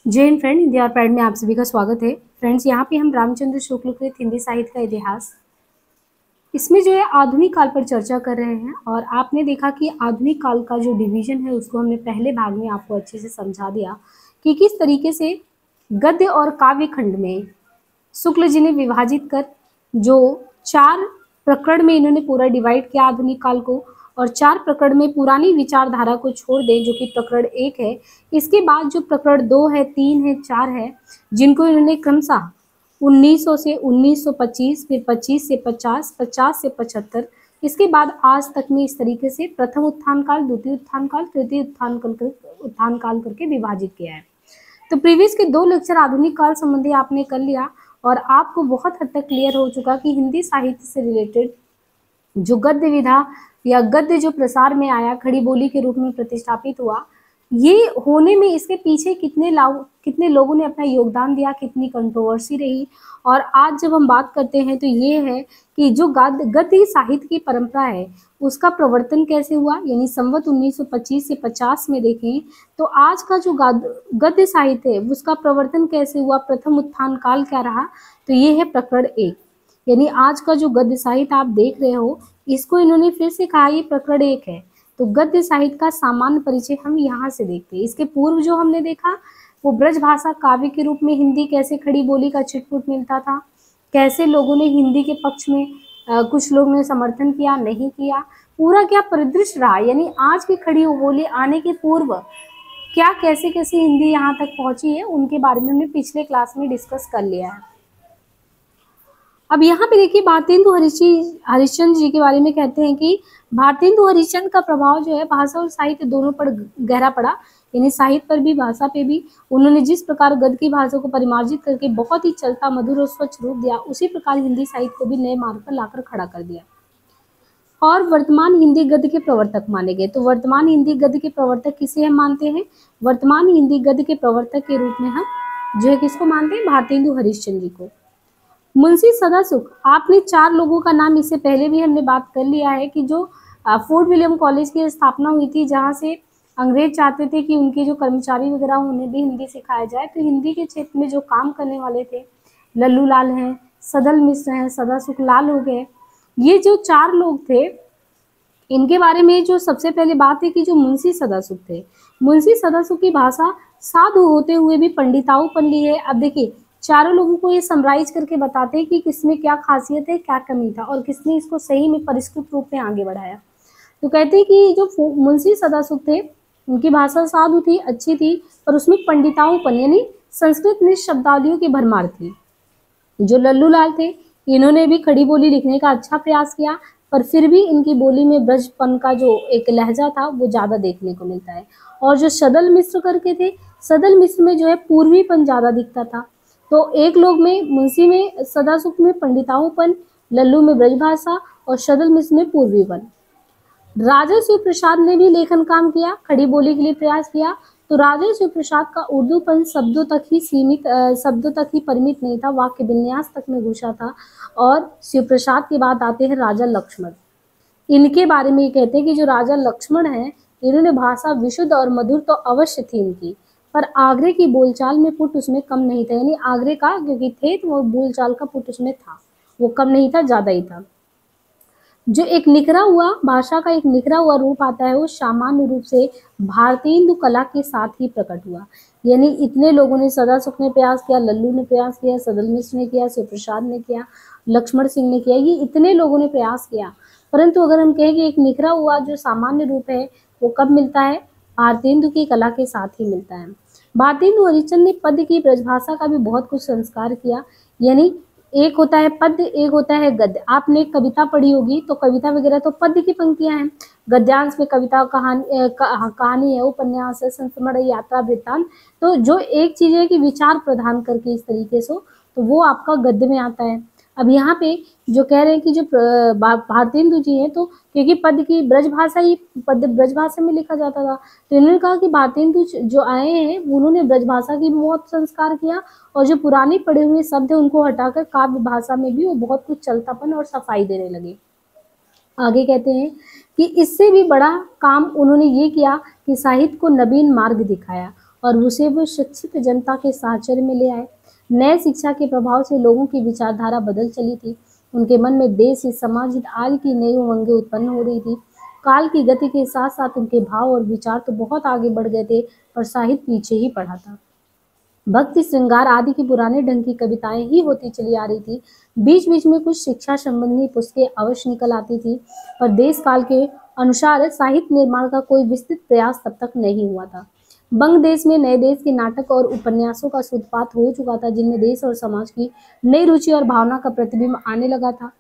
जय हिंद फ्रेंड, हिंदी और प्राइड में आप सभी का स्वागत है। फ्रेंड्स, यहाँ पे हम रामचंद्र शुक्ल कृत हिंदी साहित्य का इतिहास इसमें जो है आधुनिक काल पर चर्चा कर रहे हैं। और आपने देखा कि आधुनिक काल का जो डिवीजन है उसको हमने पहले भाग में आपको अच्छे से समझा दिया कि किस तरीके से गद्य और काव्य खंड में शुक्ल जी ने विभाजित कर जो 4 प्रकरण में इन्होंने पूरा डिवाइड किया आधुनिक काल को, और 4 प्रकरण में पुरानी विचारधारा को छोड़ दें जो कि प्रकरण 1 है। इसके बाद जो प्रकरण 2 है, 3 है, 4 है, जिनको इन्होंने क्रमशः 1900 से 1925, फिर 25 से 50, 50 से 75, इसके बाद आज तक में इस तरीके से प्रथम उत्थान काल, द्वितीय उत्थान काल, तृतीय उत्थान काल करके विभाजित किया है। तो प्रीवियस के 2 लेक्चर आधुनिक काल संबंधी आपने कर लिया और आपको बहुत हद तक क्लियर हो चुका कि हिंदी साहित्य से रिलेटेड जो गद्य विधा या गद्य जो प्रसार में आया, खड़ी बोली के रूप में प्रतिष्ठापित हुआ, ये होने में इसके पीछे कितने लोगों ने अपना योगदान दिया, कितनी कंट्रोवर्सी रही। और आज जब हम बात करते हैं तो ये है कि जो गद्य साहित्य की परंपरा है उसका प्रवर्तन कैसे हुआ, यानी संवत 1925 से 50 में देखें तो आज का जो गद्य साहित्य है उसका प्रवर्तन कैसे हुआ, प्रथम उत्थान काल क्या रहा, तो ये है प्रकरण 1। यानी आज का जो गद्य साहित्य आप देख रहे हो इसको इन्होंने फिर से कहा ये प्रकरण 1 है। तो गद्य साहित्य का सामान्य परिचय हम यहाँ से देखते हैं। इसके पूर्व जो हमने देखा वो ब्रज भाषा काव्य के रूप में हिंदी कैसे खड़ी बोली का छिटपुट मिलता था, कैसे लोगों ने हिंदी के पक्ष में कुछ लोग ने समर्थन किया, नहीं किया, पूरा क्या परिदृश्य रहा, यानी आज की खड़ी बोली आने के पूर्व क्या कैसे कैसे हिंदी यहाँ तक पहुंची है, उनके बारे में हमने पिछले क्लास में डिस्कस कर लिया है। अब यहाँ पे देखिए भारतेंदु हरिश्चंद्र जी के बारे में कहते हैं कि भारतेंदु हरिश्चंद्र का प्रभाव जो है भाषा और साहित्य दोनों पर गहरा पड़ा, यानी साहित्य पर भी भाषा पे भी। उन्होंने जिस प्रकार गद्य की भाषा को परिमार्जित करके बहुत ही चलता मधुर और स्वच्छ रूप दिया, उसी प्रकार हिंदी साहित्य को भी नए मार्ग पर लाकर खड़ा कर दिया और वर्तमान हिंदी गद्य के प्रवर्तक माने गए। तो वर्तमान हिंदी गद्य के प्रवर्तक किसे हम मानते हैं? वर्तमान हिंदी गद्य के प्रवर्तक के रूप में हम जो है किसको मानते हैं? भारतेंदु हरिश्चंद्र जी को। मुंशी सदासुख, आपने 4 लोगों का नाम इससे पहले भी हमने बात कर लिया है कि जो फोर्ट विलियम कॉलेज की स्थापना हुई थी, जहां से अंग्रेज चाहते थे कि उनके जो कर्मचारी वगैरह उन्हें भी हिंदी सिखाया जाए, तो हिंदी के क्षेत्र में जो काम करने वाले थे, लल्लू लाल हैं, सदल मिश्र हैं, सदासुख लाल हो गए, ये जो 4 लोग थे, इनके बारे में जो सबसे पहले बात है कि जो मुंशी सदासुख थे, मुंशी सदासुख की भाषा साधु होते हुए भी पंडिताऊपन ली है। अब देखिए चारों लोगों को ये समराइज करके बताते हैं कि किसमें क्या खासियत है, क्या कमी था और किसने इसको सही में परिष्कृत रूप में आगे बढ़ाया। तो कहते हैं कि जो मुंशी सदासुख थे उनकी भाषा साधु थी, अच्छी थी, पर उसमें पंडिताऊपन यानी संस्कृत में शब्दावलियों की भरमार थी। जो लल्लू लाल थे इन्होंने भी खड़ी बोली लिखने का अच्छा प्रयास किया, पर फिर भी इनकी बोली में ब्रजपन का जो एक लहजा था वो ज़्यादा देखने को मिलता है। और जो सदल मिश्र करके थे, सदल मिश्र में जो है पूर्वीपन ज़्यादा दिखता था। तो एक लोग में मुंशी में सदासुख में पंडिताऊपन, लल्लू में ब्रजभाषा और सदल मिश्र में पूर्वीपन। राजा शिव प्रसाद ने भी लेखन काम किया, खड़ी बोली के लिए प्रयास किया। तो राजा शिव प्रसाद का उर्दूपन शब्दों तक ही परिमित नहीं था, वाक्य विन्यास तक में घुसा था। और शिव प्रसाद के बाद आते हैं राजा लक्ष्मण। इनके बारे में ये कहते हैं कि जो राजा लक्ष्मण हैं इन्होंने भाषा विशुद्ध और मधुर तो अवश्य थी इनकी, पर आगरे की बोलचाल में पुट उसमें कम नहीं था, यानी आगरे का क्योंकि थे तो वो बोलचाल का पुट उसमें था, वो कम नहीं था, ज़्यादा ही था। जो एक निखरा हुआ भाषा का एक निखरा हुआ रूप आता है वो सामान्य रूप से भारतेंदु कला के साथ ही प्रकट हुआ। यानी इतने लोगों ने, सदासुख ने प्रयास किया, लल्लू ने प्रयास किया, सदल मिश्र ने किया, शिव प्रसाद ने किया, लक्ष्मण सिंह ने किया, ये इतने लोगों ने प्रयास किया, परंतु अगर हम कहें कि एक निखरा हुआ जो सामान्य रूप है वो कब मिलता है? भारतेंदु की कला के साथ ही मिलता है। भारतेंदु हरिश्चंद्र ने पद्य की ब्रजभाषा का भी बहुत कुछ संस्कार किया, यानी एक होता है पद्य, एक होता है गद्य। आपने कविता पढ़ी होगी तो कविता वगैरह तो पद्य की पंक्तियां हैं, गद्यांश में कविता कहानी है, उपन्यास है, संस्मरण, यात्रा, वृत्तांत। तो जो एक चीज है कि विचार प्रदान करके इस तरीके से, तो वो आपका गद्य में आता है। अब यहाँ पे जो कह रहे हैं कि जो भारतेंदु जी हैं, तो क्योंकि पद्य की ब्रजभाषा ही पद्य ब्रजभाषा में लिखा जाता था, तो इन्होंने कहा कि भारतेंदु जो आए हैं उन्होंने ब्रजभाषा की भी बहुत संस्कार किया और जो पुराने पढ़े हुए शब्द है उनको हटाकर काव्य भाषा में भी वो बहुत कुछ चलतापन और सफाई देने लगे। आगे कहते हैं कि इससे भी बड़ा काम उन्होंने ये किया कि साहित्य को नवीन मार्ग दिखाया और उसे वो शिक्षित जनता के साहचर्य में ले आए। नए शिक्षा के प्रभाव से लोगों की विचारधारा बदल चली थी। उनके मन में देश हित, समाज हित आदि की नई उमंगें उत्पन्न हो रही थी। काल की गति के साथ साथ उनके भाव और विचार तो बहुत आगे बढ़ गए थे, और साहित्य पीछे ही पड़ा था। भक्ति, श्रृंगार आदि की पुराने ढंग की कविताएं ही होती चली आ रही थी। बीच बीच में कुछ शिक्षा संबंधी पुस्तकें अवश्य निकल आती थी, पर देश काल के अनुसार साहित्य निर्माण का कोई विस्तृत प्रयास तब तक नहीं हुआ था। बंग देश में नए देश के नाटक और उपन्यासों का सूत्रपात हो चुका था, जिनमें देश और समाज की नई रुचि और भावना का प्रतिबिंब आने लगा था।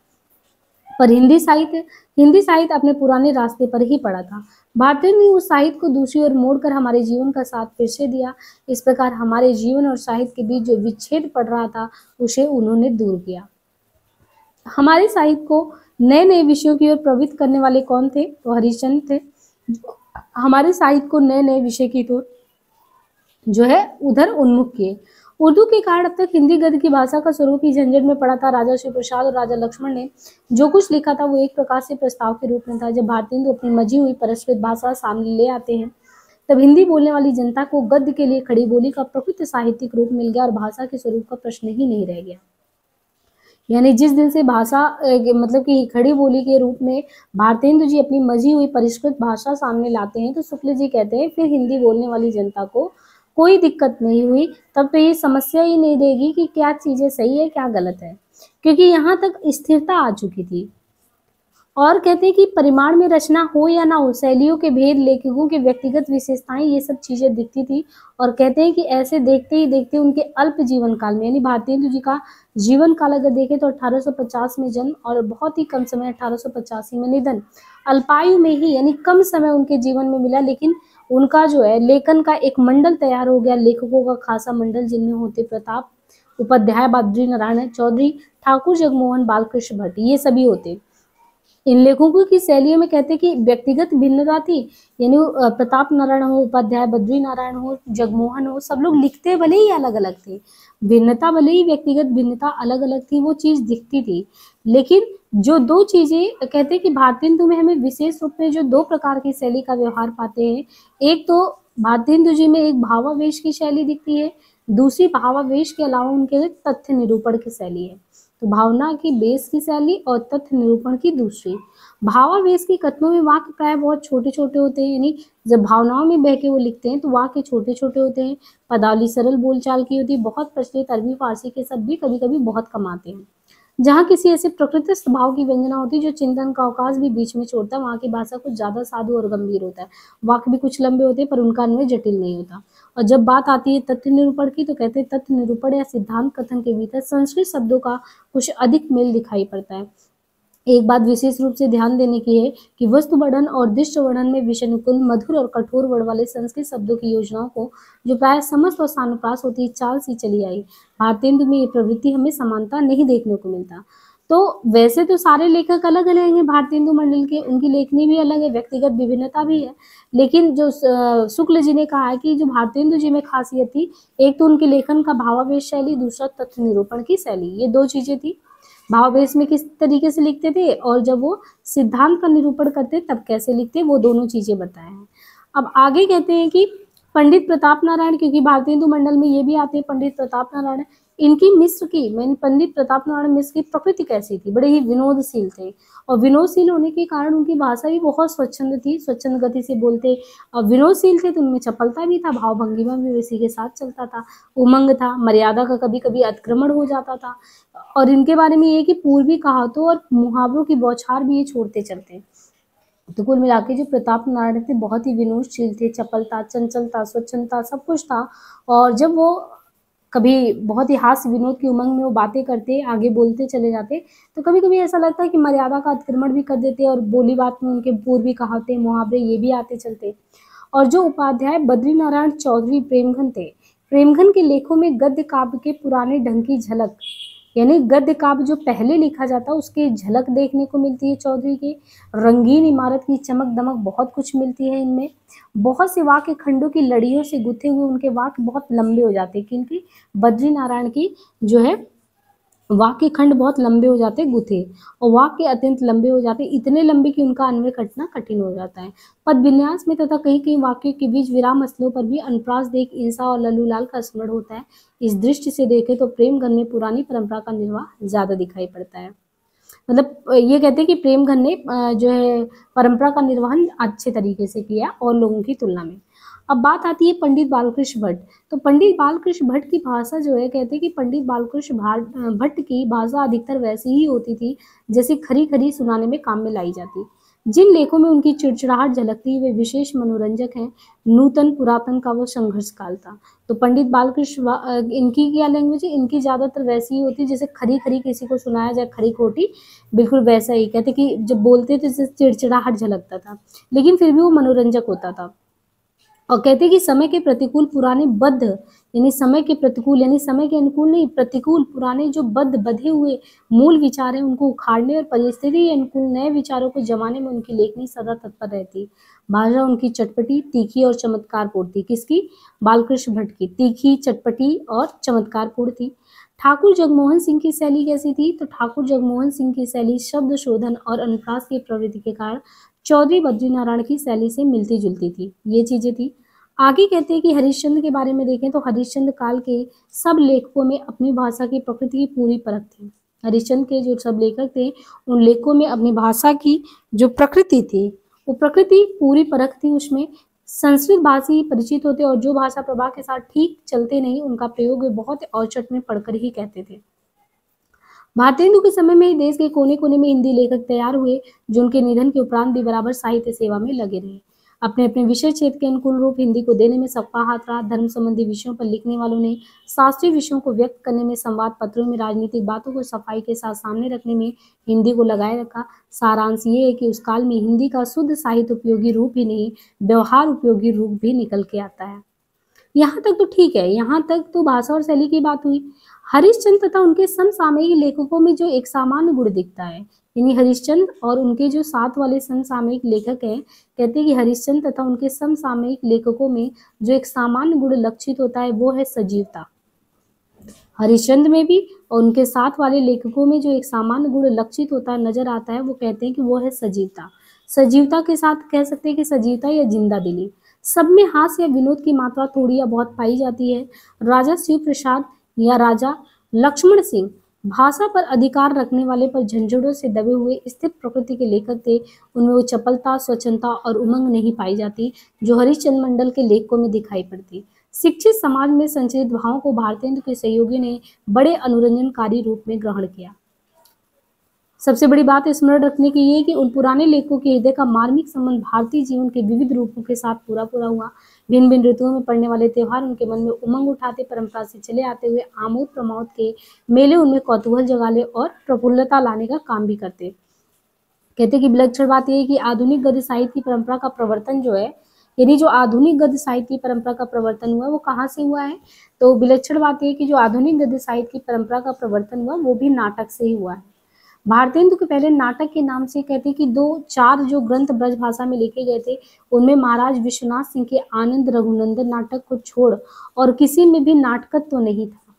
पर हिंदी साहित्य अपने पुराने रास्ते पर ही पड़ा था। भारतीय ने उस साहित्य को दूसरी ओर मोड़कर हमारे जीवन का साथ फिर से दिया। इस प्रकार हमारे जीवन और साहित्य के बीच जो विच्छेद पड़ रहा था, उसे उन्होंने दूर किया। हमारे साहित्य को नए नए विषयों की ओर प्रवृत्त करने वाले कौन थे? तो हरिश्चंद्र थे। हमारे साहित्य को नए नए विषय की ओर जो है उधर उन्मुख किए। उर्दू के कारण अब तक हिंदी गद्य की भाषा का स्वरूप ही झंझट में पड़ा था। राजा शिव प्रसाद और राजा लक्ष्मण ने जो कुछ लिखा था वो एक प्रकार से प्रस्ताव के रूप में था। जब भारतीय अपनी मजी हुई परिष्कृत भाषा सामने ले आते हैं, तब हिंदी बोलने वाली जनता को गद्य के लिए खड़ी बोली का प्रकृत साहित्यिक रूप मिल गया और भाषा के स्वरूप का प्रश्न ही नहीं रह गया। यानी जिस दिन से भाषा मतलब कि खड़ी बोली के रूप में भारतेंदु जी अपनी मजी हुई परिष्कृत भाषा सामने लाते हैं, तो शुक्ल जी कहते हैं फिर हिंदी बोलने वाली जनता को कोई दिक्कत नहीं हुई। तब तो ये समस्या ही नहीं रहेगी कि क्या चीजें सही है क्या गलत है, क्योंकि यहाँ तक स्थिरता आ चुकी थी। और कहते हैं कि परिमाण में रचना हो या ना हो, शैलियों के भेद, लेखकों की व्यक्तिगत विशेषताएं, ये सब चीजें दिखती थी। और कहते हैं कि ऐसे देखते ही देखते उनके अल्प जीवन काल में, यानी भारतेंदु जी का जीवन काल अगर देखें तो 1850 में जन्म और बहुत ही कम समय 1885 में निधन, अल्पायु में ही यानी कम समय उनके जीवन में मिला, लेकिन उनका जो है लेखन का एक मंडल तैयार हो गया, लेखकों का खासा मंडल, जिनमें होते प्रताप उपाध्याय, बद्री नारायण चौधरी, ठाकुर जगमोहन, बालकृष्ण भट्ट, ये सभी होते। इन लेखकों की शैलियों में कहते हैं कि व्यक्तिगत भिन्नता थी, यानी प्रताप नारायण हो, उपाध्याय, बद्री नारायण हो, जगमोहन हो, सब लोग लिखते भले ही अलग अलग थे, भिन्नता भले ही व्यक्तिगत भिन्नता अलग अलग थी, वो चीज दिखती थी। लेकिन जो दो चीजें कहते हैं कि भारतेंदु में हमें विशेष रूप में जो दो प्रकार की शैली का व्यवहार पाते हैं, एक तो भारतेंदु जी में एक भावावेश की शैली दिखती है, दूसरी भावावेश के अलावा उनके तथ्य निरूपण की शैली है। तो भावना की बेस की शैली और तथ्य निरूपण की दूसरी। भावावेश के कथनों में वाक्य प्राय बहुत छोटे छोटे होते हैं, यानी जब भावनाओं में बह के वो लिखते हैं तो वाक्य छोटे छोटे होते हैं। पदावली सरल बोलचाल की होती है, बहुत प्रचलित अरबी फारसी के शब्द भी कभी कभी बहुत कम आते हैं। जहाँ किसी ऐसे प्रकृतिस्थ भाव की व्यंजना होती है जो चिंतन का अवकाश भी बीच में छोड़ता है, वहाँ की भाषा कुछ ज्यादा साधु और गंभीर होता है। वाक्य भी कुछ लंबे होते हैं पर उनका अन्वय जटिल नहीं होता। और जब बात आती है तथ्य निरूपण की, तो कहते हैं तथ्य निरूपण या सिद्धांत कथन के भीतर संस्कृत शब्दों का कुछ अधिक मेल दिखाई पड़ता है। एक बात विशेष रूप से ध्यान देने की है कि वस्तु वर्णन और दृश्य वर्णन में विषयानुकूल, मधुर और कठोर वर्ण वाले संस्कृत शब्दों की योजनाओं को जो प्राय समस्त और सानुप्रास होती है, चाल सी चली आई। भारतेंदु में ये प्रवृत्ति हमें समानता नहीं देखने को मिलता। तो वैसे तो सारे लेखक अलग अलग हैं भारतेंदु मंडल के, उनकी लेखनी भी अलग है, व्यक्तिगत विभिन्नता भी है, लेकिन जो शुक्ल जी ने कहा है कि जो भारतेंदु जी में खासियत थी, एक तो उनके लेखन का भावावेश शैली, दूसरा तथ्य निरूपण की शैली, ये दो चीजें थी। भावावेश में किस तरीके से लिखते थे और जब वो सिद्धांत का निरूपण करते तब कैसे लिखते, वो दोनों चीजें बताए हैं। अब आगे कहते हैं कि पंडित प्रताप नारायण, क्योंकि भारतेंदु मंडल में ये भी आते हैं पंडित प्रताप नारायण, इनकी मिस्र की मैंने पंडित प्रताप नारायण मिश्र की प्रकृति कैसी थी, बड़े ही विनोदशील थे, और विनोदशील होने के कारण उनकी भाषा भी बहुत स्वच्छंद थी, स्वच्छंद गति से बोलते, और विनोदशील थे तो उनमें चपलता भी था, भाव भंगिमा भी वैसी के साथ चलता था, उमंग था, मर्यादा का कभी कभी अतिक्रमण हो जाता था। और इनके बारे में ये कि पूर्वी कहावतों और मुहावरों की बौछार भी ये छोड़ते चलते। तो कुल मिला के जो प्रताप नारायण थे बहुत ही विनोदशील थे, चपलता, चंचलता, स्वच्छंदता सब कुछ था। और जब वो कभी बहुत ही हास्य विनोद की उमंग में वो बातें करते, आगे बोलते चले जाते, तो कभी कभी ऐसा लगता है कि मर्यादा का अतिक्रमण भी कर देते और बोली बात में उनके पूर्वी कहावतें, मुहावरे ये भी आते चलते। और जो उपाध्याय बद्री नारायण चौधरी प्रेमघन थे, प्रेमघन के लेखों में गद्य काव्य के पुराने ढंग की झलक, यानी गद्य काव्य जो पहले लिखा जाता उसकी झलक देखने को मिलती है। चौधरी की रंगीन इमारत की चमक दमक बहुत कुछ मिलती है इनमें। बहुत से वाक्य खंडों की लड़ियों से गुथे हुए उनके वाक्य बहुत लंबे हो जाते हैं, क्योंकि बद्री नारायण की जो है वाक्य खंड बहुत लंबे हो जाते गुथे, और वाक्य अत्यंत लंबे हो जाते, इतने लंबे कि उनका अन्वय करना कठिन हो जाता है। पद विन्यास में तथा कहीं कहीं वाक्यों के बीच विराम स्थलों पर भी अनुप्रास देख ईर्षा और लल्लूलाल का स्मरण होता है। इस दृष्टि से देखें तो प्रेमगन में पुरानी परंपरा का निर्वाह ज्यादा दिखाई पड़ता है। मतलब ये कहते हैं कि प्रेमगन ने जो है परंपरा का निर्वहन अच्छे तरीके से किया और लोगों की तुलना में। अब बात आती है पंडित बालकृष्ण भट्ट। तो पंडित बालकृष्ण भट्ट की भाषा जो है, कहते हैं कि पंडित बालकृष्ण भट्ट की भाषा अधिकतर वैसी ही होती थी जैसे खरी खरी सुनाने में काम में लाई जाती। जिन लेखों में उनकी चिड़चिड़ाहट झलकती वे विशेष मनोरंजक हैं। नूतन पुरातन का वो संघर्ष काल था। तो पंडित बालकृष्ण इनकी क्या लैंग्वेज है, इनकी ज्यादातर वैसी ही होती जैसे खरी खरी किसी को सुनाया जाए, खरी खोटी, बिल्कुल वैसा ही। कहते कि जब बोलते थे जैसे चिड़चिड़ाहट झलकता था, लेकिन फिर भी वो मनोरंजक होता था। और कहते हैं कि समय के प्रतिकूल पुराने बद्ध, यानी समय के प्रतिकूल यानी समय के अनुकूल नहीं, प्रतिकूल पुराने जो बधे हुए मूल विचार हैं उनको उखाड़ने और परिस्थिति अनुकूल नए विचारों को जमाने में उनकी लेखनी सदा तत्पर रहती। भाषा उनकी चटपटी, तीखी और चमत्कारपूर्ण थी। किसकी? बालकृष्ण भट्ट की। तीखी, चटपटी और चमत्कारपूर्ण थी। ठाकुर जगमोहन सिंह की शैली कैसी थी? तो ठाकुर जगमोहन सिंह की शैली शब्द शोधन और अनुप्रास की प्रवृत्ति के कारण चौधरी बद्रीनारायण की शैली से मिलती जुलती थी। ये चीजें थी। आगे कहते हैं कि हरिश्चंद्र के बारे में देखें तो हरिश्चंद्र काल के सब लेखकों में अपनी भाषा की प्रकृति की पूरी परख थी। हरिश्चंद्र के जो सब लेखक थे उन लेखकों में अपनी भाषा की जो प्रकृति थी वो प्रकृति पूरी परख थी। उसमें संस्कृत भाषी परिचित होते और जो भाषा प्रवाह के साथ ठीक चलते नहीं उनका प्रयोग वे बहुत औचट में पढ़कर ही कहते थे। भारतेंदु के समय में देश के कोने कोने में हिंदी लेखक तैयार हुए जो उनके निधन के उपरांत भी बराबर साहित्य सेवा में लगे रहे। अपने अपने विषय क्षेत्र के अनुकूल रूप हिंदी को देने में सबका हाथ रहा। धर्म संबंधी विषयों पर लिखने वालों ने शास्त्रीय विषयों को व्यक्त करने में, संवाद पत्रों में राजनीतिक बातों को सफाई के साथ सामने रखने में हिंदी को लगाए रखा। सारांश ये है कि उस काल में हिंदी का शुद्ध साहित्य उपयोगी रूप ही नहीं, व्यवहार उपयोगी रूप भी निकल के आता है। यहाँ तक तो ठीक है, यहाँ तक तो भाषा और शैली की बात हुई। हरिश्चंद्र तथा उनके समसामयिक लेखकों में जो एक सामान्य गुण दिखता है, यानी हरिश्चंद्र और उनके जो साथ वाले समसामयिक लेखक हैं, कहते हैं कि हरिश्चंद्र तथा उनके समसामयिक लेखकों में जो एक सामान्य गुण लक्षित होता है वो है सजीवता। हरिश्चंद्र में भी और उनके साथ वाले लेखकों में जो एक सामान्य गुण लक्षित होता है, नजर आता है, वो कहते हैं कि वो है सजीवता। सजीवता के साथ कह सकते हैं कि सजीवता या जिंदा दिली। सब में हास्य या विनोद की मात्रा थोड़ी या बहुत पाई जाती है। राजा शिव प्रसाद या राजा लक्ष्मण सिंह भाषा पर अधिकार रखने वाले पर झंझटों से दबे हुए स्थिर प्रकृति के लेखक थे। उनमें वो चपलता, स्वच्छता और उमंग नहीं पाई जाती जो हरिश्चंद्र मंडल के लेखकों में दिखाई पड़ती। शिक्षित समाज में संचरित भावों को भारतेंदु के सहयोगी ने बड़े अनुरंजनकारी रूप में ग्रहण किया। सबसे बड़ी बात स्मरण रखने की ये कि उन पुराने लेखकों के हृदय का मार्मिक संबंध भारतीय जीवन के विविध रूपों के साथ पूरा पूरा हुआ। भिन्न भिन्न ऋतुओं में पड़ने वाले त्योहार उनके मन में उमंग उठाते, परंपरा से चले आते हुए आमोद प्रमोद के मेले उनमें कौतूहल जगाने और प्रफुल्लता लाने का काम भी करते। कहते कि विलक्षण बात यह है कि आधुनिक गद्य साहित्य की परंपरा का प्रवर्तन जो है, यानी जो आधुनिक गद्य साहित्य की परंपरा का प्रवर्तन हुआ वो कहाँ से हुआ है? तो विलक्षण बात यह है कि जो आधुनिक गद्य साहित्य की परंपरा का प्रवर्तन हुआ वो भी नाटक से ही हुआ है। भारतेंदु के पहले नाटक के नाम से कहते कि 2-4 जो ग्रंथ ब्रज भाषा में लिखे गए थे उनमें महाराज विश्वनाथ सिंह के आनंद रघुनंदन नाटक को छोड़ और किसी में भी नाटकत्व तो नहीं था।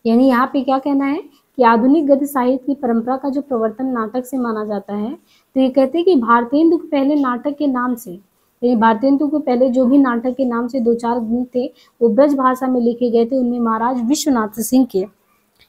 यानी यहाँ पे क्या कहना है कि आधुनिक गद्य साहित्य की परंपरा का जो प्रवर्तन नाटक से माना जाता है, तो ये कहते हैं कि भारतेंदु के पहले नाटक के नाम से, यानी भारतेंदु के पहले जो भी नाटक के नाम से 2-4 ग्रंथ थे वो ब्रज भाषा में लिखे गए थे। उनमें महाराज विश्वनाथ सिंह के,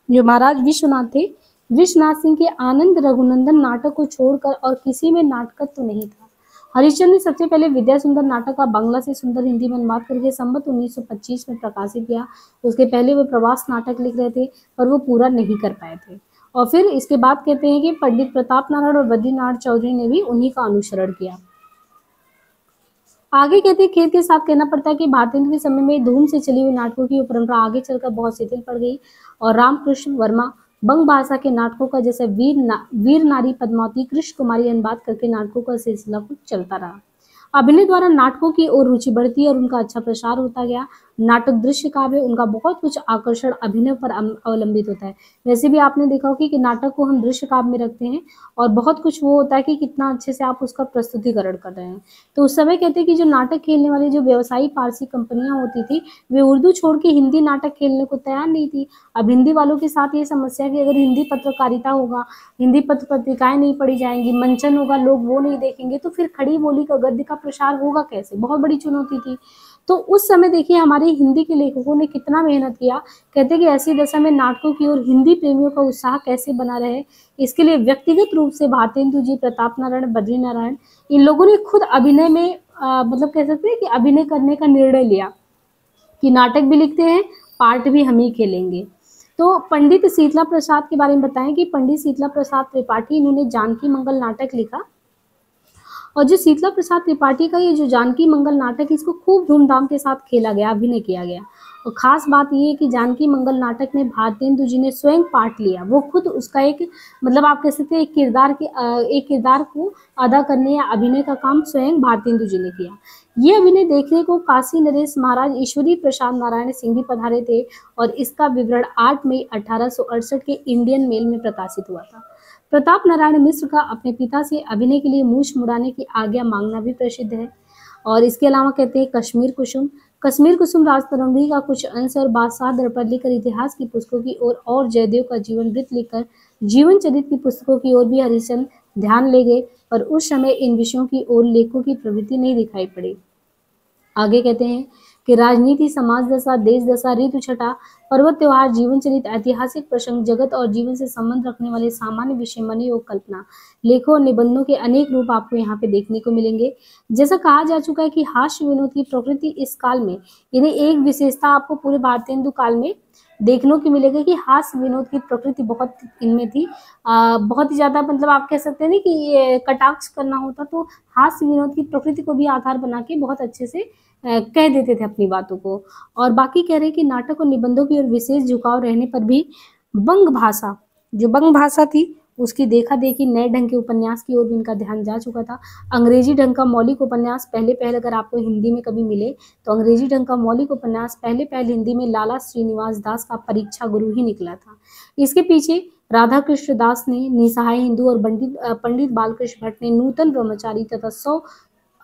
जो महाराज विश्वनाथ थे, विश्वनाथ सिंह के आनंद रघुनंदन नाटक को छोड़कर और किसी में नाटकत्व तो नहीं था। हरिश्चंद्र ने सबसे पहले विद्या सुंदर नाटक का बांग्ला से सुंदर हिंदी में अनुवाद करके संवत 1925 में प्रकाशित किया। उसके पहले वो प्रवास नाटक लिख रहे थे पर वो पूरा नहीं कर पाए थे। और फिर इसके बाद कहते हैं कि पंडित प्रताप नारायण और बद्रीनाथ चौधरी ने भी उन्हीं का अनुसरण किया। आगे कहते हैं खेद के साथ कहना पड़ता है कि भारतेंदु के समय में धूम से चली हुई नाटकों की परंपरा आगे चलकर बहुत शिथिल पड़ गई और रामकृष्ण वर्मा बंग भाषा के नाटकों का जैसे वीर नारी पद्मावती, कृष्ण कुमारी अनुवाद करके नाटकों का सिलसिला कुछ चलता रहा। अभिनय द्वारा नाटकों की ओर रुचि बढ़ती और उनका अच्छा प्रसार होता गया। नाटक दृश्य काव्य, उनका बहुत कुछ आकर्षण अभिनय पर अवलंबित होता है। वैसे भी आपने देखा होगा कि नाटक को हम दृश्य काव्य में रखते हैं और बहुत कुछ वो होता है कि कितना अच्छे से आप उसका प्रस्तुतिकरण कर रहे हैं। तो उस समय कहते हैं कि जो नाटक खेलने वाली जो व्यवसायी पारसी कंपनियां होती थी, वे उर्दू छोड़ के हिंदी नाटक खेलने को तैयार नहीं थी। अब हिंदी वालों के साथ ये समस्या है कि अगर हिंदी पत्रकारिता होगा, हिंदी पत्र पत्रिकाएं नहीं पढ़ी जाएंगी, मंचन होगा, लोग वो नहीं देखेंगे, तो फिर खड़ी बोली का गद्य का प्रसार होगा कैसे? बहुत बड़ी चुनौती थी। तो उस समय देखिए हमारे हिंदी के लेखकों ने कितना मेहनत किया। कहते कि ऐसी दशा में नाटकों की ओर हिंदी प्रेमियों का उत्साह कैसे बना रहे, इसके लिए व्यक्तिगत रूप से भारतेंदु जी, प्रताप नारायण, बद्री नारायण, इन लोगों ने खुद अभिनय में मतलब कह सकते हैं कि अभिनय करने का निर्णय लिया कि नाटक भी लिखते हैं, पार्ट भी हम ही खेलेंगे। तो पंडित शीतला प्रसाद के बारे में बताएं कि पंडित शीतला प्रसाद त्रिपाठी, इन्होंने जानकी मंगल नाटक लिखा। और जो शीतला प्रसाद त्रिपाठी का ये जो जानकी मंगल नाटक, इसको खूब धूमधाम के साथ खेला गया, अभिनय किया गया। और खास बात ये है कि जानकी मंगल नाटक में भारतेंदु जी ने स्वयं पार्ट लिया, वो खुद उसका एक मतलब आप कह सकते हैं एक किरदार को अदा करने या अभिनय का काम स्वयं भारतेंदु जी ने किया। ये अभिनय देखने को काशी नरेश महाराज ईश्वरी प्रसाद नारायण सिंह भी पधारे थे और इसका विवरण 8 मई 1868 के इंडियन मेल में प्रकाशित हुआ था। प्रताप नारायण मिश्र का अपने पिता से अभिनय के लिए मूछ मुड़ाने की आज्ञा मांगना भी प्रसिद्ध है। और इसके अलावा कहते हैं कश्मीर कुसुम राजतरंगी का कुछ अंश और बादशाह दर्पण लिखकर इतिहास की पुस्तकों की ओर और जयदेव का जीवन वृत्त लिखकर जीवन चरित्र की पुस्तकों की ओर भी हरिश्चंद्र ध्यान ले गए, पर उस समय इन विषयों की ओर लेखों की प्रवृत्ति नहीं दिखाई पड़ी। आगे कहते हैं कि राजनीति, समाज दशा, देश दशा, ऋतु छटा, पर्वत त्योहार, जीवन चरित्र, ऐतिहासिक प्रसंग, जगत और जीवन से संबंध रखने वाले सामान्य विषय, मनोयोग, कल्पना, लेखों और निबंधों के अनेक रूप आपको यहाँ पे देखने को मिलेंगे। जैसा कहा जा चुका है कि हास्य विनोद की प्रकृति इस काल में, यानी एक विशेषता आपको पूरे भारतेंदु काल में देखने को मिलेगा कि हास्य विनोद की प्रकृति बहुत इनमें थी। बहुत ही ज्यादा मतलब आप कह सकते हैं ना कि ये कटाक्ष करना होता तो हास्य विनोद की प्रकृति को भी आधार बना के बहुत अच्छे से कह देते थे अपनी बातों को। और बाकी कह रहे हैं कि नाटक और निबंधों की ओर विशेष झुकाव रहने पर भी बंग भाषा, जो बंग भाषा थी, उसकी देखा देखी नए ढंग के उपन्यास की ओर भी इनका ध्यान जा चुका था। अंग्रेजी ढंग का मौलिक उपन्यास पहले अगर आपको हिंदी में कभी मिले तो अंग्रेजी ढंग का मौलिक उपन्यास पहले हिंदी में लाला श्रीनिवास दास का परीक्षा गुरु ही निकला था। इसके पीछे राधा कृष्ण दास ने निसहाय हिंदू और पंडित बालकृष्ण भट्ट ने नूतन ब्रह्मचारी तथा 100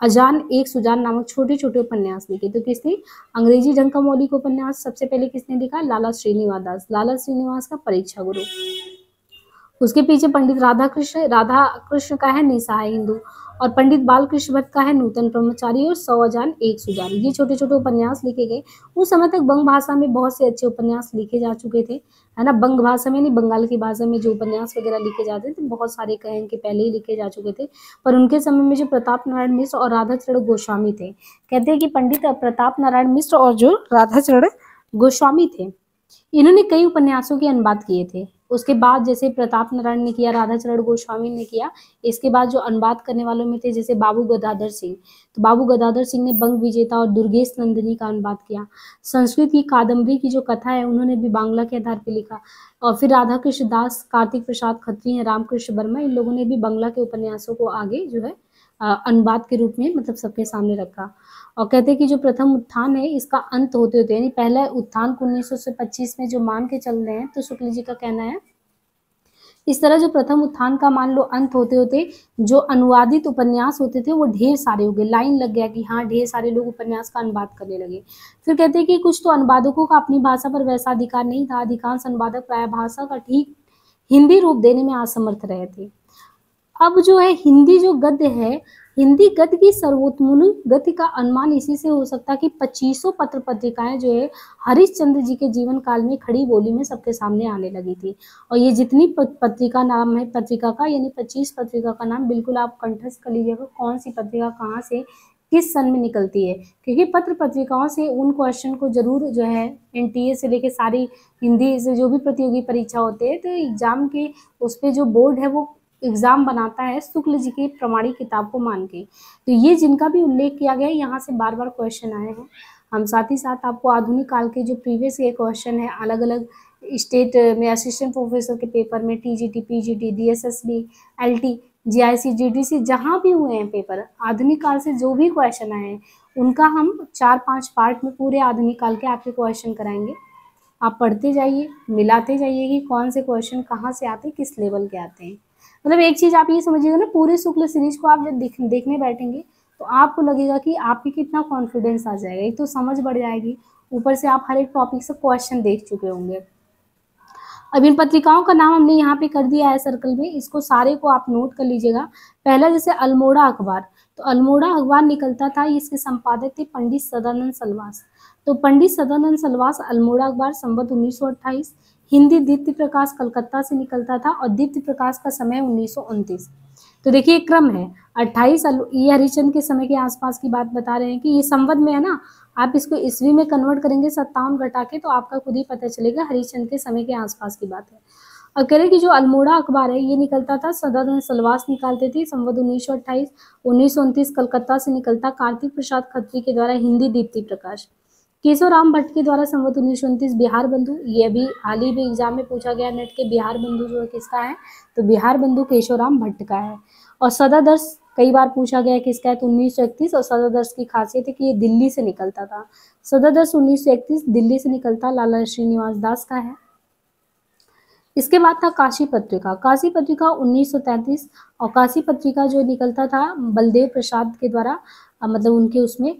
अजान एक सुजान नामक छोटे छोटे उपन्यास लिखे। तो किसने अंग्रेजी ढंग का मौलिक उपन्यास सबसे पहले किसने लिखा? लाला श्रीनिवास का परीक्षा गुरु। उसके पीछे पंडित राधा कृष्ण का है निसहाय हिंदू और पंडित बालकृष्ण भट्ट का है नूतन ब्रह्मचारी और 100 अजान एक सुजान। ये छोटे छोटे उपन्यास लिखे गए। उस समय तक बंग भाषा में बहुत से अच्छे उपन्यास लिखे जा चुके थे, है ना। बंग भाषा में नहीं, बंगाल की भाषा में जो उपन्यास वगैरह लिखे जाते थे बहुत सारे कहें कि पहले ही लिखे जा चुके थे। पर उनके समय में जो प्रताप नारायण मिश्र और राधाचरण गोस्वामी थे, कहते हैं कि पंडित प्रताप नारायण मिश्र और जो राधाचरण गोस्वामी थे, इन्होंने कई उपन्यासों के अनुवाद किए थे। उसके बाद जैसे प्रताप नारायण ने किया, राधाचरण गोस्वामी ने किया। इसके बाद जो अनुवाद करने वालों में थे जैसे बाबू गदाधर सिंह, तो बाबू गदाधर सिंह ने बंग विजेता और दुर्गेश नंदिनी का अनुवाद किया। संस्कृत की कादम्बरी की जो कथा है उन्होंने भी बांग्ला के आधार पर लिखा। और फिर राधा कृष्ण दास, कार्तिक प्रसाद खत्री हैं, रामकृष्ण वर्मा, इन लोगों ने भी बांग्ला के उपन्यासों को आगे जो है अनुवाद के रूप में मतलब सबके सामने रखा। और कहते हैं कि जो प्रथम उत्थान है इसका अंत होते होते, यानी पहला उत्थान को 1925 में जो मान के चल रहे हैं, तो शुक्ल जी का कहना है इस तरह जो प्रथम उत्थान का मान लो अंत होते होते जो अनुवादित उपन्यास होते थे वो ढेर सारे हो गए। लाइन लग गया कि हाँ ढेर सारे लोग उपन्यास का अनुवाद करने लगे। फिर कहते हैं कि कुछ तो अनुवादकों का अपनी भाषा पर वैसा अधिकार नहीं था। अधिकांश अनुवादक प्राय भाषा का ठीक हिंदी रूप देने में असमर्थ रहे थे। अब जो है हिंदी जो गद्य है, हिंदी गद्य की सर्वोत्तम गति का अनुमान इसी से हो सकता है कि 2500 पत्र पत्रिकाएं जो है हरिश्चंद्र जी के जीवन काल में खड़ी बोली में सबके सामने आने लगी थी। और ये जितनी पत्रिका नाम है पत्रिका का, यानी 25 पत्रिका का नाम बिल्कुल आप कंठस्थ कर लीजिएगा कौन सी पत्रिका कहाँ से किस सन में निकलती है, क्योंकि पत्र पत्रिकाओं से उन क्वेश्चन को जरूर जो है एनटीए से लेके सारी हिंदी से जो भी प्रतियोगी परीक्षा होते हैं तो एग्जाम के उस पर जो बोर्ड है वो एग्जाम बनाता है शुक्ल जी की प्रमाणिक किताब को मान के। तो ये जिनका भी उल्लेख किया गया है यहाँ से बार बार क्वेश्चन आए हैं। हम साथ ही साथ आपको आधुनिक काल के जो प्रीवियस के क्वेश्चन है अलग अलग स्टेट में असिस्टेंट प्रोफेसर के पेपर में TGT, PGT, DSSB, LT, GIC, GDC जहाँ भी हुए हैं पेपर आधुनिक काल से जो भी क्वेश्चन आए हैं उनका हम 4-5 पार्ट में पूरे आधुनिक काल के आपके क्वेश्चन कराएंगे। आप पढ़ते जाइए, मिलाते जाइए कि कौन से क्वेश्चन कहाँ से आते हैं, किस लेवल के आते हैं। मतलब एक चीज़ आप ये समझिएगा ना, पूरे शुक्ल सीरीज को आप जब देखने बैठेंगे तो आपको लगेगा कि आपकी कितना कॉन्फिडेंस आ जाएगा। एक तो समझ बढ़ जाएगी, ऊपर से आप हर एक टॉपिक से क्वेश्चन देख चुके होंगे। अब इन पत्रिकाओं का नाम हमने यहाँ पे कर दिया है सर्कल में, इसको सारे को आप नोट कर लीजिएगा। पहला जैसे अल्मोड़ा अखबार, तो अल्मोड़ा अखबार निकलता था, इसके संपादक थे पंडित सदानंद सलवास। तो पंडित सदानंद सलवास, अल्मोड़ा अखबार, संवत 1928। हिंदी दीप्ति प्रकाश कलकत्ता से निकलता था और दीप्ति प्रकाश का समय 1929। तो देखिए क्रम है 28, ये हरिश्चंद्र के समय के आसपास की बात बता रहे हैं कि ये संवत में है ना, आप इसको ईस्वी में कन्वर्ट करेंगे 57 घटा के, तो आपका खुद ही पता चलेगा हरिश्चंद्र के समय के आसपास की बात है। और कह रहे कि जो अल्मोड़ा अखबार है ये निकलता था, सदानंद सलवास निकालते थे, संवत 1928। 1929 कलकत्ता से निकलता, कार्तिक प्रसाद खत्री के द्वारा हिंदी दीप्ति प्रकाश। केशवराम भट्ट के द्वारा संवत 1929 बिहार बंधु, ये अभी हाल ही में एग्जाम में पूछा गया नेट के, बिहार बंधु जो है किसका है, तो बिहार बंधु केशवराम भट्ट का है। और सदादर्श कई बार पूछा गया किसका है, तो 1931। और सदादर्श की खासियत है कि ये दिल्ली से निकलता था, सदादर्श 1931 दिल्ली से निकलता, लाला श्रीनिवास दास का है। इसके बाद था काशी पत्रिका, काशी पत्रिका 1933, और काशी पत्रिका जो निकलता था बलदेव प्रसाद के द्वारा, मतलब उनके उसमें।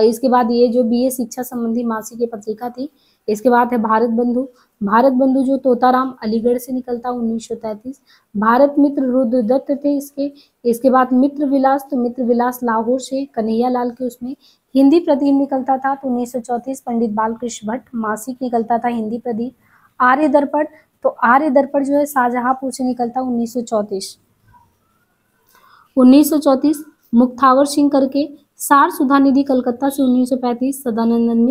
इसके बाद ये जो बीए शिक्षा संबंधी मासिक की पत्रिका थी। इसके बाद है भारत बंधु, भारत बंधु जो तोताराम अलीगढ़ से निकलता 1933। भारत मित्र रुद्रदत्त थे इसके। इसके बाद मित्र विलास, तो मित्र विलास लाहौर से कन्हैया लाल के उसमें। हिंदी प्रदीप निकलता था तो 1934 पंडित बालकृष्ण भट्ट, मासिक निकलता था हिंदी प्रदीप। आर्य दर्पण, तो आर्य दर्पण जो है शाहजहांपुर से निकलता 1934। 1934 मुक्तावर सिंह करके। सार सुधा निधि कलकत्ता से 1935 सदानंद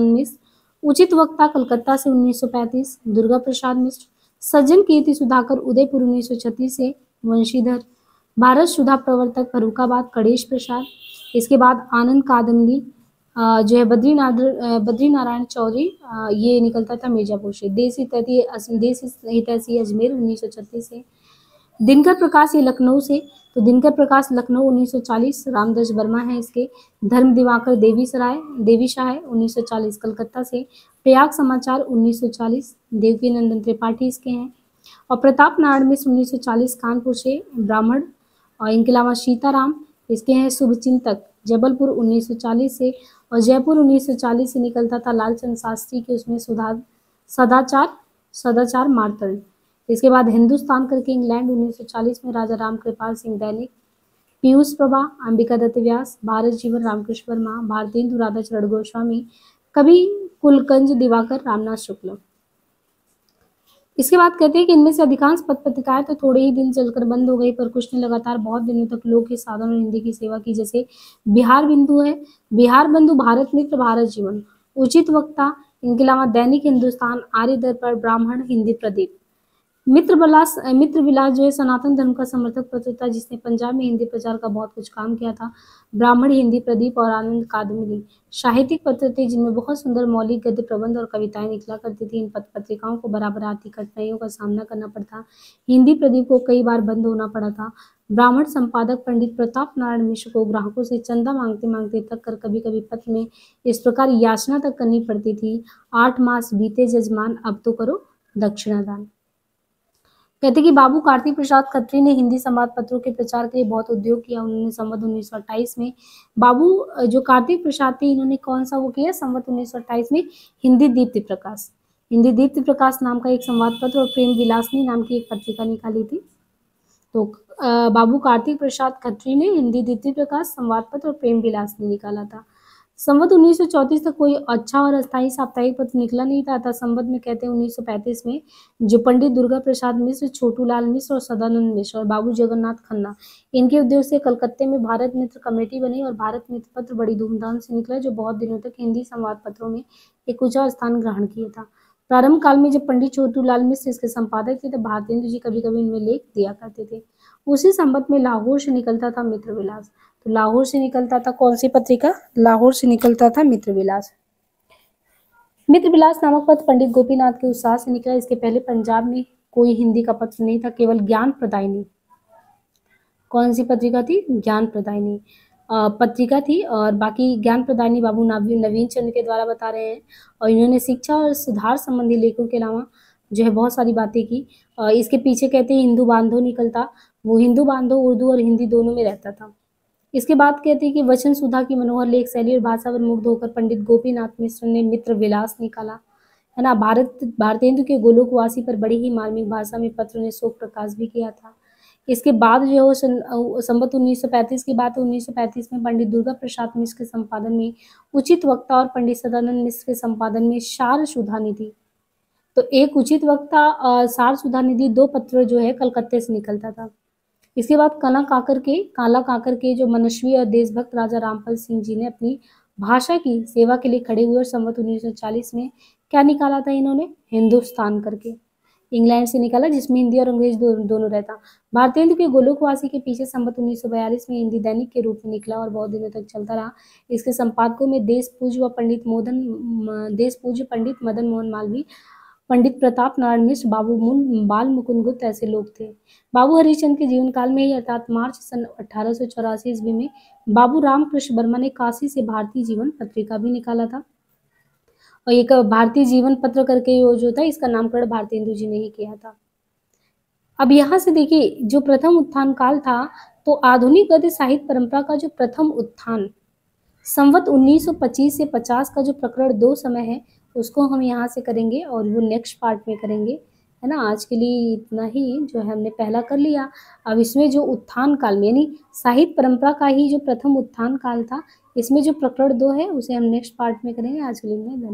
मिश्र। उचित वक्ता कलकत्ता से 1935 दुर्गा प्रसाद मिश्र। सज्जन कीर्ति सुधाकर उदयपुर 1936 से वंशीधर। भारत सुधा प्रवर्तक फर्रुखाबाद गणेश प्रसाद। इसके बाद आनंद कादम्बरी जो है बद्रीनारायण चौधरी, ये निकलता था मिर्जापुर से। देश हितैषी अजमेर 1936 से। दिनकर प्रकाश ये लखनऊ से, तो दिनकर प्रकाश लखनऊ 1940, रामदास वर्मा है इसके। धर्म दिवाकर देवीशाह है 1940 कलकत्ता से। प्रयाग समाचार 1940, देवकी नंदन त्रिपाठी इसके हैं। और प्रताप नारायण मिश्र 1940 कानपुर से ब्राह्मण। और इनके अलावा सीताराम इसके हैं शुभचिंतक, जबलपुर 1940 से। और जयपुर 1940 से निकलता था लालचंद शास्त्री के उसमें सदाचार मार्तंड। इसके बाद हिंदुस्तान करके इंग्लैंड 1940 में राजा राम कृपाल सिंह दैनिक। पीयूष प्रभा अंबिका दत्त व्यास, भारत जीवन रामकृष्ण वर्मा, भारतेंदु राधा चरण गोस्वामी, कवि कुलकंज दिवाकर रामनाथ शुक्ल। इसके बाद कहते हैं कि इनमें से अधिकांश पत्रिकाएं तो थोड़े ही दिन चलकर बंद हो गई, पर कुछ ने लगातार बहुत दिनों तक लोक के साधन और हिंदी की सेवा की, जैसे बिहार बिंदु है, बिहार बंधु, भारत मित्र, भारत जीवन, उचित वक्ता, इनके अलावा दैनिक हिंदुस्तान, आर्य दर्पण, ब्राह्मण, हिंदी प्रदीप। मित्र विलास जो है सनातन धर्म का समर्थक पत्र था, जिसने पंजाब में हिंदी प्रचार का बहुत कुछ काम किया था। ब्राह्मण, हिंदी प्रदीप और आनंद कादम्बरी साहित्यिक पत्र थे, जिनमें बहुत सुंदर मौलिक गद्य प्रबंध और कविताएं निकला करती थी। इन पत्रिकाओं को बराबर आती कठिनाइयों का सामना करना पड़ता। हिंदी प्रदीप को कई बार बंद होना पड़ा था। ब्राह्मण संपादक पंडित प्रताप नारायण मिश्र को ग्राहकों से चंदा मांगते मांगते थक कर कभी कभी पत्र में इस प्रकार याचना तक करनी पड़ती थी, 8 मास बीते जजमान, अब तो करो दक्षिणादान। कहते कि बाबू कार्तिक प्रसाद खत्री ने हिंदी संवाद पत्रों के प्रचार के लिए बहुत उद्योग किया। उन्होंने संवत 1928 में बाबू जो कार्तिक प्रसाद थे, इन्होंने कौन सा वो किया, संवत 1928 में हिंदी दीप्ति प्रकाश नाम का एक संवाद पत्र और प्रेम विलासनी नाम की एक पत्रिका निकाली थी। तो बाबू कार्तिक प्रसाद खत्री ने हिंदी दीप्ति प्रकाश, संवाद पत्र और प्रेम विलासनी निकाला था। संवत 1934 तक कोई अच्छा और अस्थायी साप्ताहिक पत्र निकला नहीं था। संवत में कहते हैं 1935 में जो पंडित दुर्गा प्रसाद मिश्र, छोटू लाल मिश्र और सदानंद मिश्र और बाबू जगन्नाथ खन्ना, इनके उद्योग से कलकत्ते में भारत मित्र कमेटी बनी और भारत मित्र पत्र बड़ी धूमधाम से निकला, जो बहुत दिनों तक हिंदी संवाद पत्रों में एक ऊंचा स्थान ग्रहण किया था। प्रारंभ काल में जब पंडित छोटू लाल मिश्र इसके संपादक थे, तब भारतेंदु जी कभी कभी इनमें लेख दिया करते थे। उसी संवत में लाहौर से निकलता था मित्र विलास। तो लाहौर से निकलता था कौन सी पत्रिका, लाहौर से निकलता था मित्र विलास। मित्र विलास नामक पत्र पंडित गोपीनाथ के उत्साह से निकला। इसके पहले पंजाब में कोई हिंदी का पत्र नहीं था, केवल ज्ञान प्रदायिनी। कौन सी पत्रिका थी, ज्ञान प्रदायिनी। पत्रिका थी और बाकी ज्ञान प्रदानी बाबू नवीन चंद्र के द्वारा बता रहे हैं। और इन्होंने शिक्षा और सुधार संबंधी लेखों के अलावा जो है बहुत सारी बातें की। इसके पीछे कहते हैं हिंदू बांधो निकलता, वो हिंदू बांधो उर्दू और हिंदी दोनों में रहता था। इसके बाद कहते हैं कि वचन सुधा की मनोहर लेख शैली और भाषा पर मुग्ध होकर पंडित गोपीनाथ मिश्र ने मित्र विलास निकाला, है ना। भारतेंदु के गोलोकवासी पर बड़ी ही मार्मिक भाषा में पत्र ने शोक प्रकाश भी किया था। इसके बाद जो है वो संवत 1935 की बात है। 1935 में पंडित दुर्गा प्रसाद मिश्र के संपादन में उचित वक्ता और पंडित सदानंद मिश्र के संपादन में सार सुधा निधि। तो एक उचित वक्ता सार सुधा निधि 2 पत्र जो है कलकत्ते से निकलता था। इसके बाद काला काकर के जो मनस्वी और देशभक्त राजा रामपाल सिंह जी ने अपनी भाषा की सेवा के लिए खड़े हुए और संवत 1940 में क्या निकाला था इन्होंने, हिंदुस्तान करके, इंग्लैंड से निकाला, जिसमें हिंदी और अंग्रेज दोनों रहता। भारतेंदु के गोलोकवासी के पीछे संवत 1942 में हिंदी दैनिक के रूप में निकला और बहुत दिनों तक चलता रहा। इसके संपादकों में देश पूज्य पंडित मदन मोहन मालवीय, पंडित प्रताप नारायण मिश्र, बाल मुकुंद गुप्त ऐसे लोग थे। बाबू हरिश्चंद्र के जीवन काल में ही अर्थात मार्च सन 1884 ईस्वी में बाबू रामकृष्ण वर्मा ने काशी से भारतीय जीवन पत्रिका भी निकाला था। और एक भारतीय जीवन पत्र करके जो था इसका नामकरण भारतेंदु जी ने ही किया था। अब यहाँ से देखिए जो प्रथम उत्थान काल था, तो आधुनिक गद्य साहित्य परंपरा का जो प्रथम उत्थान संवत 1925 से 50 का जो प्रकरण 2 समय है उसको हम यहाँ से करेंगे और वो नेक्स्ट पार्ट में करेंगे, है ना। आज के लिए इतना ही जो है हमने पहला कर लिया। अब इसमें जो उत्थान काल में यानी साहित्य परंपरा का ही जो प्रथम उत्थान काल था, इसमें जो प्रकरण 2 है उसे हम नेक्स्ट पार्ट में करेंगे। आज के लिए धन्यवाद।